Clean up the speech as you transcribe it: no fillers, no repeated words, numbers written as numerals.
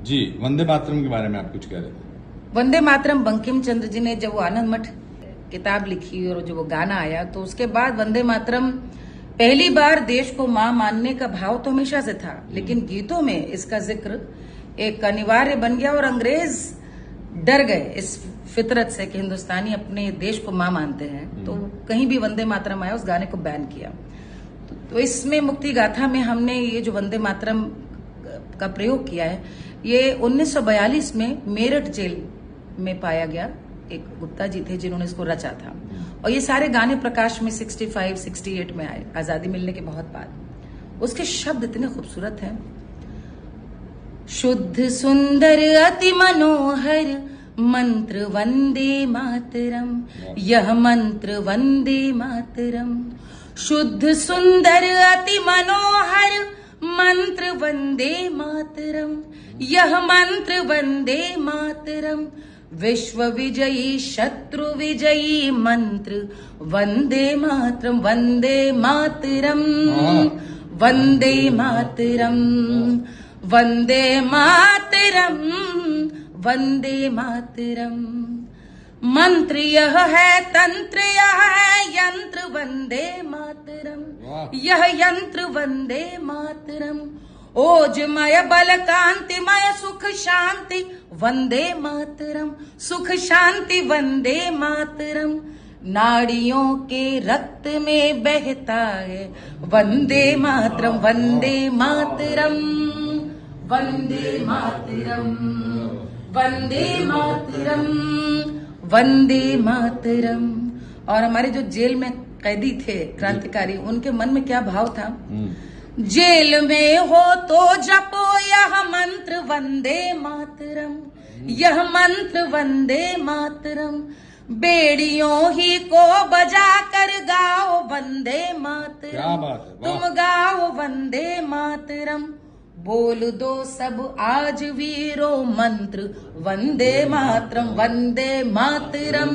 जी, वंदे मातरम के बारे में आप कुछ कह रहे थे। वंदे मातरम बंकिम चंद्र जी ने जब वो आनंद मठ किताब लिखी और जो वो गाना आया तो उसके बाद वंदे मातरम पहली बार देश को मां मानने का भाव तो हमेशा से था, लेकिन गीतों में इसका जिक्र एक अनिवार्य बन गया और अंग्रेज डर गए इस फितरत से कि हिंदुस्तानी अपने देश को मां मानते हैं, तो कहीं भी वंदे मातरम आया उस गाने को बैन किया। तो इसमें मुक्ति गाथा में हमने ये जो वंदे मातरम का प्रयोग किया है, ये 1942 में मेरठ जेल में पाया गया। एक गुप्ता जी थे जिन्होंने इसको रचा था और ये सारे गाने प्रकाश में 65, 68 में आए, आजादी मिलने के बहुत बाद। उसके शब्द इतने खूबसूरत हैं। शुद्ध सुंदर अति मनोहर मंत्र वंदे मातरम, यह मंत्र वंदे मातरम। शुद्ध सुंदर अति मनोहर मंत्र वंदे मातरम, यह मंत्र वंदे मातरम। विश्व विजयी शत्रु विजयी मंत्र वंदे मातरम, वंदे मातरम, वंदे मातरम, वंदे मातरम, वंदे मातरम। मंत्र यह है, तंत्र यह है, यंत्र वंदे मातरम, यह यंत्र वंदे मातरम। ओजमय बल कांतिमय सुख शांति वंदे मातरम, सुख शांति वंदे मातरम। नाड़ियों के रक्त में बहता है वंदे मातरम, वंदे मातरम, वंदे मातरम, वंदे मातरम, वंदे मातरम। और हमारे जो जेल में कैदी थे क्रांतिकारी, उनके मन में क्या भाव था? जेल में हो तो जपो यह मंत्र वंदे मातरम, यह मंत्र वंदे मातरम। बेड़ियों ही को बजा कर गाओ वंदे मातरम, क्या बात है, तुम गाओ वंदे मातरम। बोल दो सब आज वीरों मंत्र वंदे मातरम, वंदे मातरम।